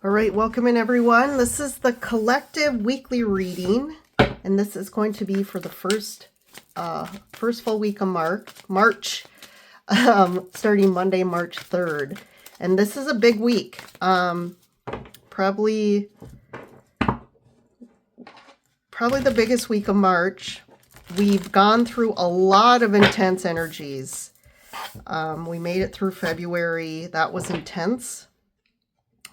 All right, welcome in everyone. This is the collective weekly reading, and this is going to be for the first full week of March, starting Monday, March 3rd. And this is a big week. Probably the biggest week of March. We've gone through a lot of intense energies. We made it through February. That was intense.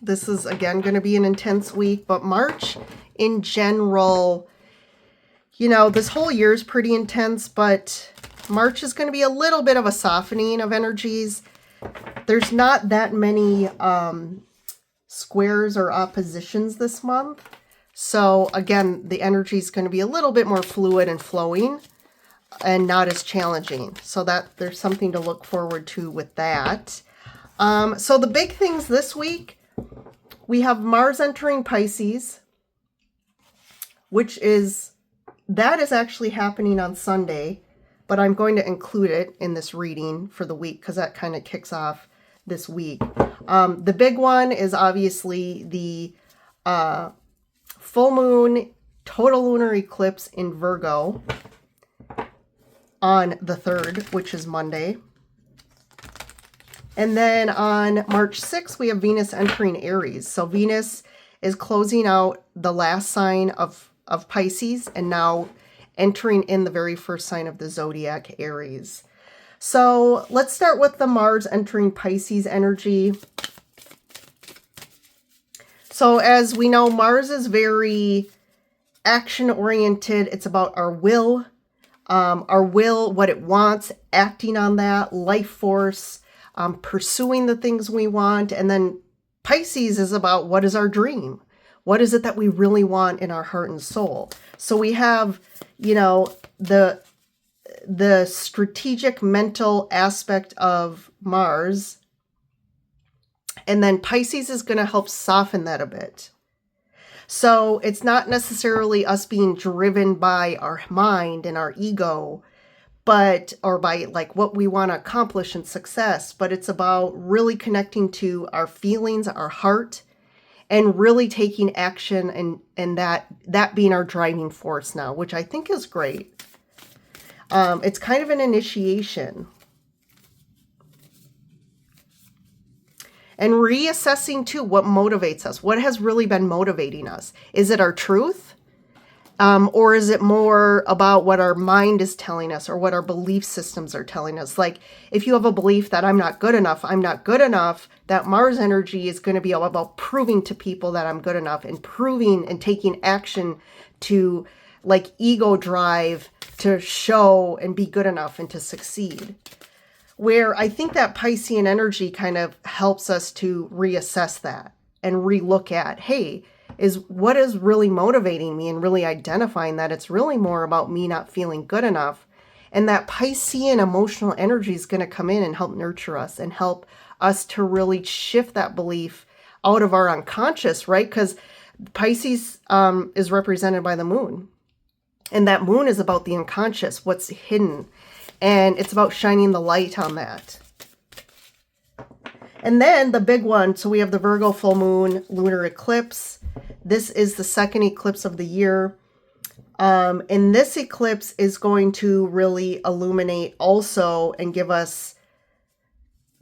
This is, again, going to be an intense week, but March in general, this whole year is pretty intense, but March is going to be a little bit of a softening of energies. There's not that many squares or oppositions this month. So, again, the energy is going to be a little bit more fluid and flowing and not as challenging. So that there's something to look forward to with that. So the big things this week, we have Mars entering Pisces, that is actually happening on Sunday, but I'm going to include it in this reading for the week because that kind of kicks off this week. The big one is obviously the full moon total lunar eclipse in Virgo on the 3rd, which is Monday. And then on March 6th, we have Venus entering Aries. So Venus is closing out the last sign of Pisces and now entering in the very first sign of the zodiac, Aries. So let's start with the Mars entering Pisces energy. So as we know, Mars is very action-oriented. It's about our will, what it wants, acting on that, life force, pursuing the things we want. And then Pisces is about what is our dream? What is it that we really want in our heart and soul? So we have, the strategic mental aspect of Mars. And then Pisces is going to help soften that a bit. So it's not necessarily us being driven by our mind and our ego, or by like what we want to accomplish in success, but it's about really connecting to our feelings, our heart, and really taking action and that being our driving force now, which I think is great. It's kind of an initiation. And reassessing too what motivates us. What has really been motivating us? Is it our truth? Or is it more about what our mind is telling us or what our belief systems are telling us? Like if you have a belief that I'm not good enough, that Mars energy is going to be all about proving to people that I'm good enough and proving and taking action to like ego drive to show and be good enough and to succeed. Where I think that Piscean energy kind of helps us to reassess that and relook at, hey, what is really motivating me and really identifying that it's really more about me not feeling good enough. And that Piscean emotional energy is going to come in and help nurture us and help us to really shift that belief out of our unconscious, right? Because Pisces is represented by the moon. And that moon is about the unconscious, what's hidden. And it's about shining the light on that. And then the big one, so we have the Virgo full moon lunar eclipse. This is the second eclipse of the year. And this eclipse is going to really illuminate also and give us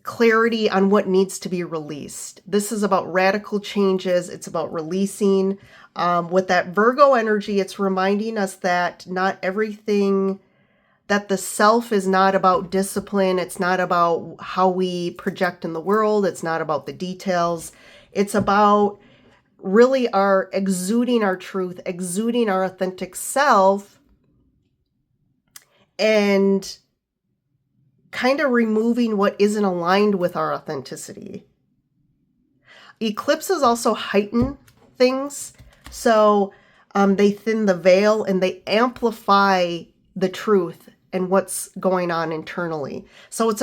clarity on what needs to be released. This is about radical changes. It's about releasing. With that Virgo energy, it's reminding us that not everything, that the self is not about discipline. It's not about how we project in the world. It's not about the details. It's about really exuding our truth, exuding our authentic self, and kind of removing what isn't aligned with our authenticity. Eclipses also heighten things. So they thin the veil and they amplify the truth and what's going on internally. So it's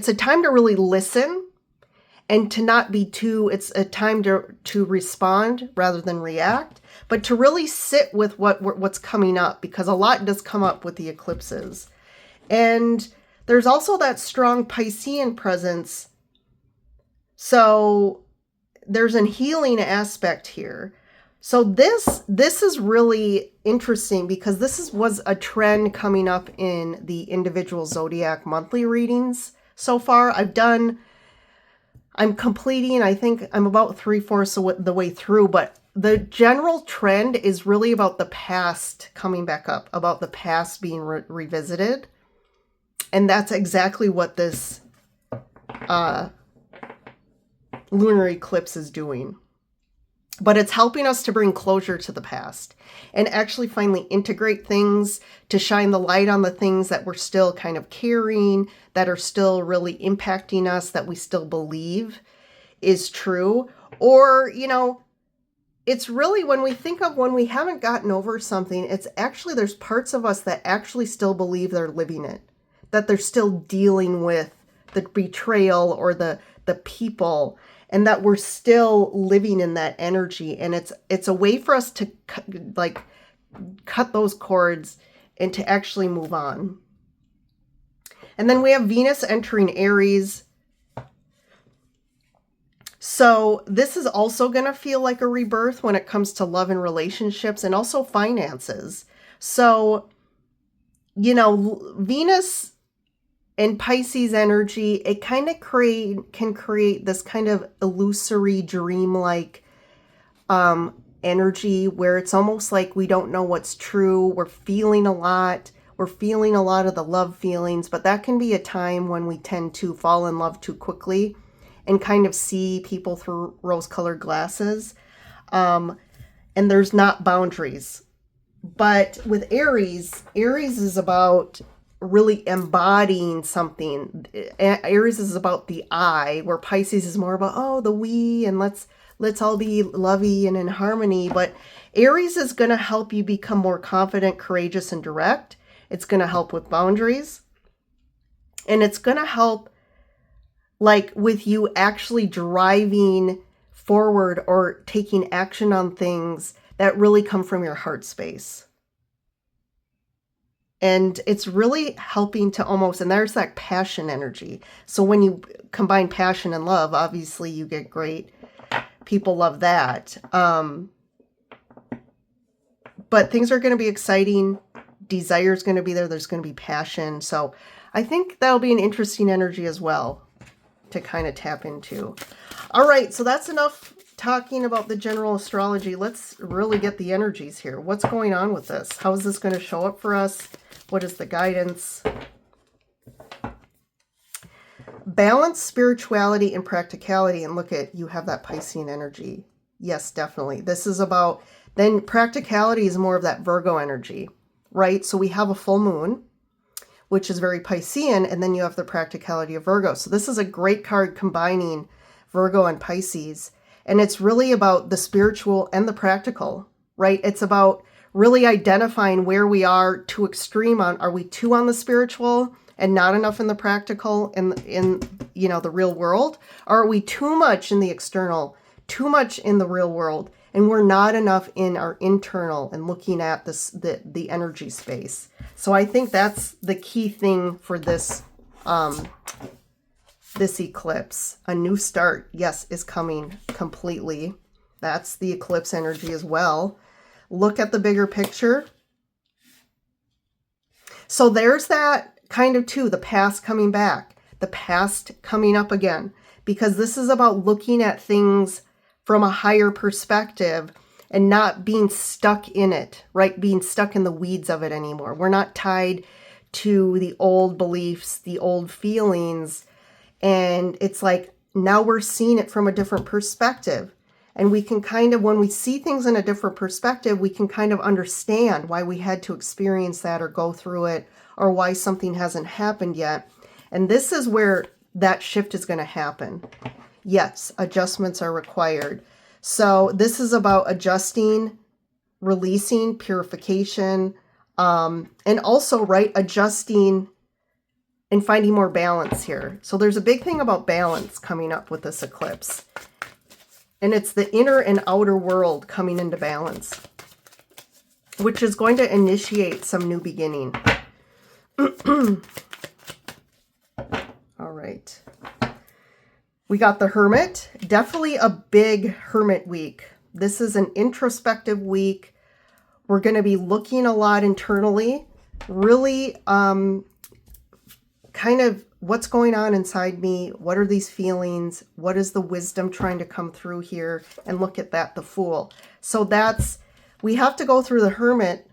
a time to really listen and to not be it's a time to respond rather than react, but to really sit with what's coming up, because a lot does come up with the eclipses. And there's also that strong Piscean presence. So there's a healing aspect here. So this is really interesting because was a trend coming up in the individual zodiac monthly readings so far. I'm completing, I think I'm about 3/4 of the way through, but the general trend is really about the past coming back up, about the past being revisited. And that's exactly what this lunar eclipse is doing. But it's helping us to bring closure to the past and actually finally integrate things, to shine the light on the things that we're still kind of carrying, that are still really impacting us, that we still believe is true. Or, it's really when we think of when we haven't gotten over something, it's actually there's parts of us that actually still believe they're living it, that they're still dealing with the betrayal or the people, and that we're still living in that energy. And it's a way for us to cut those cords and to actually move on. And then we have Venus entering Aries. So this is also going to feel like a rebirth when it comes to love and relationships and also finances. So, Venus and Pisces energy, it kind of can create this kind of illusory, dreamlike energy where it's almost like we don't know what's true. We're feeling a lot. We're feeling a lot of the love feelings, but that can be a time when we tend to fall in love too quickly and kind of see people through rose-colored glasses. And there's not boundaries. But with Aries is about really embodying something. Aries is about the I, where Pisces is more about, the we, and let's all be lovey and in harmony. But Aries is going to help you become more confident, courageous, and direct. It's going to help with boundaries. And it's going to help with you actually driving forward or taking action on things that really come from your heart space. And it's really helping to and there's that passion energy. So when you combine passion and love, obviously you get great. People love that. But things are going to be exciting. Desire is going to be there. There's going to be passion. So I think that'll be an interesting energy as well to kind of tap into. All right, so that's enough talking about the general astrology. Let's really get the energies here. What's going on with this? How is this going to show up for us? What is the guidance? Balance, spirituality, and practicality. And look at, you have that Piscean energy. Yes, definitely. This is about, then practicality is more of that Virgo energy, right? So we have a full moon, which is very Piscean, and then you have the practicality of Virgo. So this is a great card combining Virgo and Pisces. And it's really about the spiritual and the practical, right? It's about really identifying where we are too extreme on. Are we too on the spiritual and not enough in the practical in the real world? Or are we too much in the external, too much in the real world, and we're not enough in our internal and looking at the energy space? So I think that's the key thing for this this eclipse. A new start, yes, is coming completely. That's the eclipse energy as well. Look at the bigger picture. So there's that kind of too, the past coming back, the past coming up again, because this is about looking at things from a higher perspective and not being stuck in it, right? Being stuck in the weeds of it anymore. We're not tied to the old beliefs, the old feelings. And it's like, now we're seeing it from a different perspective. And we can kind of, when we see things in a different perspective, we can kind of understand why we had to experience that or go through it, or why something hasn't happened yet. And this is where that shift is going to happen. Yes, adjustments are required. So this is about adjusting, releasing, purification, and also, right, adjusting and finding more balance here. So there's a big thing about balance coming up with this eclipse. And it's the inner and outer world coming into balance, which is going to initiate some new beginning. All right. We got the Hermit, definitely a big Hermit week. This is an introspective week. We're going to be looking a lot internally, really kind of what's going on inside me. What are these feelings? What is the wisdom trying to come through here? And look at that, the Fool. So we have to go through the Hermit.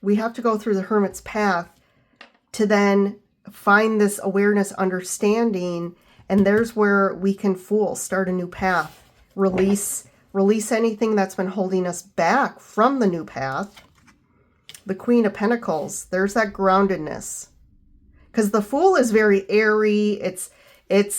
We have to go through the Hermit's path to then find this awareness, understanding, and there's where we can start a new path, release anything that's been holding us back from the new path. The Queen of Pentacles, there's that groundedness. Because the Fool is very airy, it's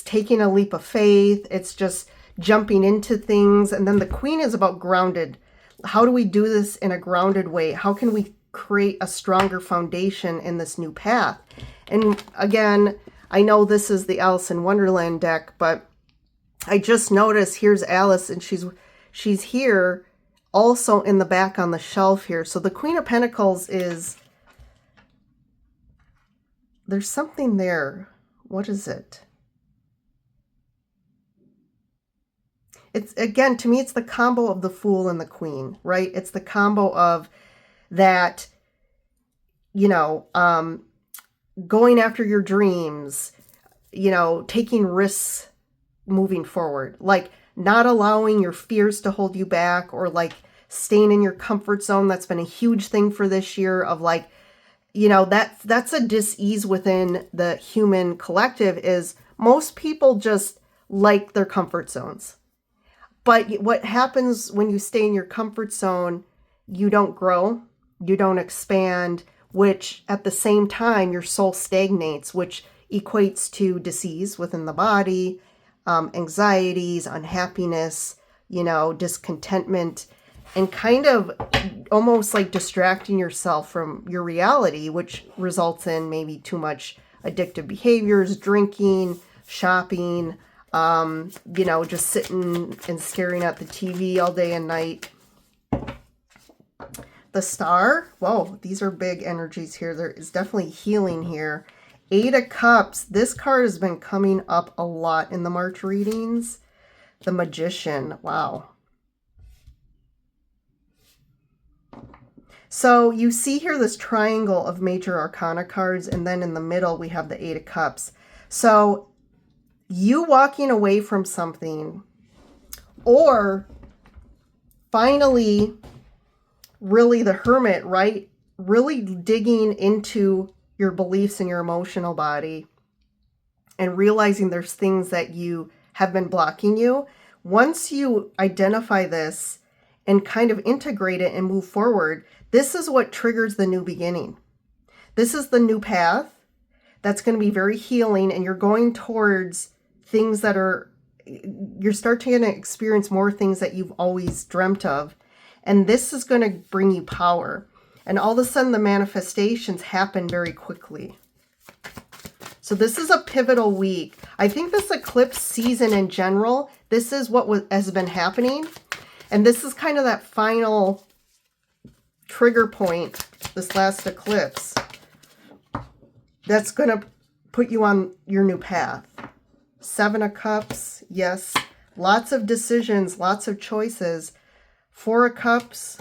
taking a leap of faith, it's just jumping into things, and then the Queen is about grounded. How do we do this in a grounded way? How can we create a stronger foundation in this new path? And again, I know this is the Alice in Wonderland deck, but I just noticed here's Alice, and she's here also in the back on the shelf here. So the Queen of Pentacles there's something there. What is it? It's, again, to me, it's the combo of the Fool and the Queen, right? It's the combo of that, going after your dreams, taking risks moving forward, like not allowing your fears to hold you back, or like staying in your comfort zone. That's been a huge thing for this year of that's a dis-ease within the human collective, is most people just like their comfort zones. But what happens when you stay in your comfort zone, you don't grow, you don't expand, which at the same time, your soul stagnates, which equates to disease within the body, anxieties, unhappiness, discontentment, and kind of almost like distracting yourself from your reality, which results in maybe too much addictive behaviors, drinking, shopping, just sitting and staring at the TV all day and night. The Star, whoa, these are big energies here. There is definitely healing here. Eight of Cups, this card has been coming up a lot in the March readings. The Magician, wow. So you see here this triangle of major arcana cards, and then in the middle we have the Eight of Cups. So you walking away from something, or finally, really the Hermit, right? Really digging into your beliefs and your emotional body and realizing there's things that you have been blocking you. Once you identify this and kind of integrate it and move forward, this is what triggers the new beginning. This is the new path that's going to be very healing, and you're going towards things that you're starting to experience more things that you've always dreamt of. And this is going to bring you power. And all of a sudden, the manifestations happen very quickly. So this is a pivotal week. I think this eclipse season in general, this is what has been happening. And this is kind of that final trigger point, this last eclipse, that's going to put you on your new path. Seven of Cups, yes. Lots of decisions, lots of choices. Four of Cups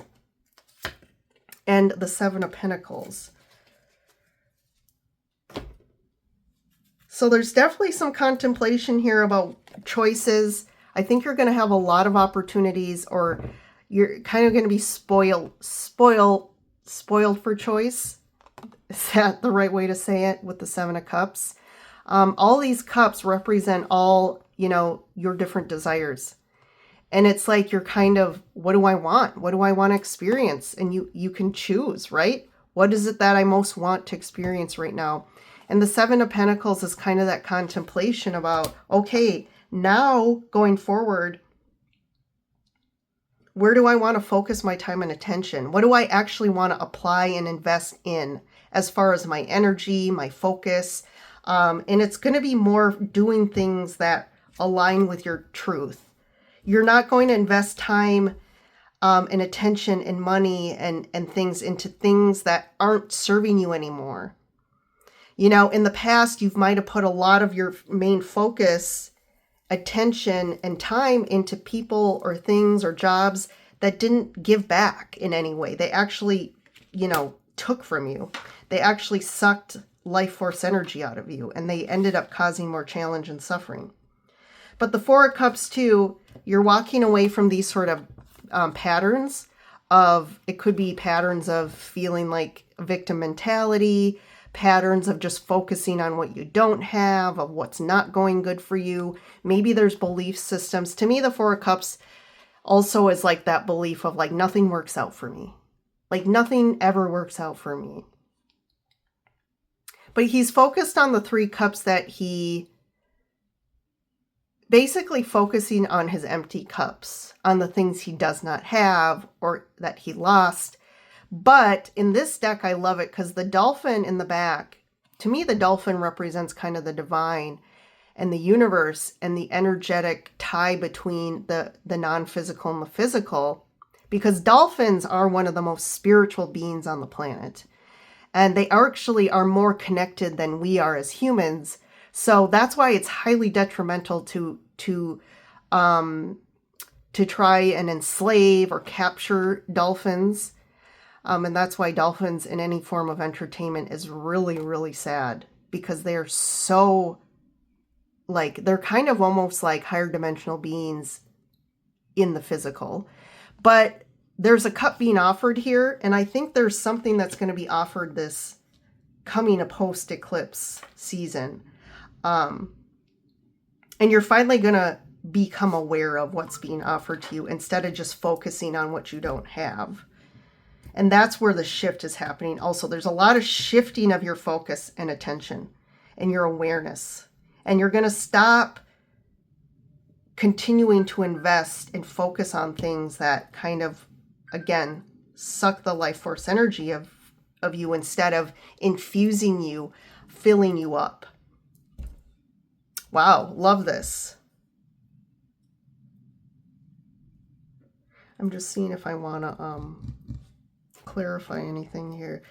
and the Seven of Pentacles. So there's definitely some contemplation here about choices. I think you're going to have a lot of opportunities, or you're kind of going to be spoiled for choice. Is that the right way to say it with the Seven of Cups? All these cups represent all, your different desires. And it's like you're kind of, what do I want? What do I want to experience? And you can choose, right? What is it that I most want to experience right now? And the Seven of Pentacles is kind of that contemplation about, okay, now going forward, where do I want to focus my time and attention? What do I actually want to apply and invest in as far as my energy, my focus? And it's going to be more doing things that align with your truth. You're not going to invest time and attention and money and things into things that aren't serving you anymore. You know, in the past, you might have put a lot of your main focus, attention, and time into people or things or jobs that didn't give back in any way. They actually, you know, took from you. They actually sucked life force energy out of you, and they ended up causing more challenge and suffering. But the Four of Cups too, you're walking away from these sort of patterns of, it could be patterns of feeling like victim mentality, patterns of just focusing on what you don't have, of what's not going good for you. Maybe there's belief systems. To me, the Four of Cups also is like that belief of like, nothing works out for me. Like nothing ever works out for me. But he's focused on the Three Cups, that he basically focusing on his empty cups, on the things he does not have or that he lost. But in this deck, I love it because the dolphin in the back, to me, the dolphin represents kind of the divine and the universe and the energetic tie between the non-physical and the physical, because dolphins are one of the most spiritual beings on the planet. And they actually are more connected than we are as humans. So that's why it's highly detrimental to try and enslave or capture dolphins. And that's why dolphins in any form of entertainment is really, really sad, because they're so, like, they're kind of almost like higher dimensional beings in the physical. But there's a cup being offered here, and I think there's something that's going to be offered this coming a post-eclipse season. And you're finally going to become aware of what's being offered to you instead of just focusing on what you don't have. And that's where the shift is happening. Also, there's a lot of shifting of your focus and attention and your awareness. And you're going to stop continuing to invest and focus on things that kind of, again, suck the life force energy of you instead of infusing you, filling you up. Wow, love this. I'm just seeing if I want to clarify anything here.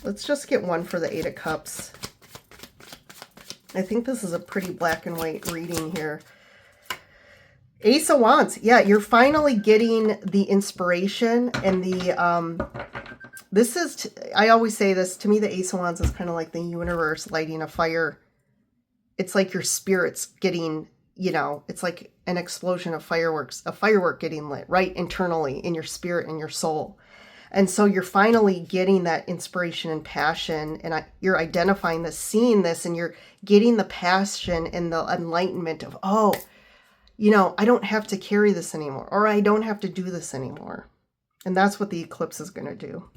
Let's just get one for the Eight of Cups. I think this is a pretty black and white reading here. Ace of Wands. Yeah, you're finally getting the inspiration and the, this is, I always say this, to me the Ace of Wands is kind of like the universe lighting a fire. It's like your spirit's getting, you know, it's like an explosion of fireworks, a firework getting lit right internally in your spirit and your soul. And so you're finally getting that inspiration and passion, and you're identifying this, seeing this, and you're getting the passion and the enlightenment of, oh, you know, I don't have to carry this anymore, or I don't have to do this anymore. And that's what the eclipse is going to do.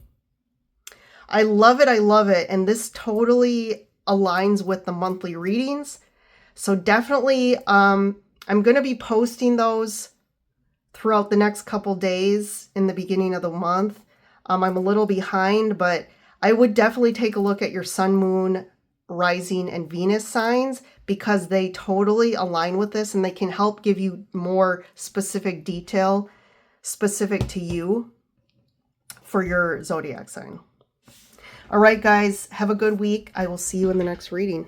I love it. I love it. And this totally aligns with the monthly readings. So definitely, I'm going to be posting those throughout the next couple days in the beginning of the month. I'm a little behind, but I would definitely take a look at your sun, moon, rising, and Venus signs, because they totally align with this and they can help give you more specific detail specific to you for your zodiac sign. All right, guys, have a good week. I will see you in the next reading.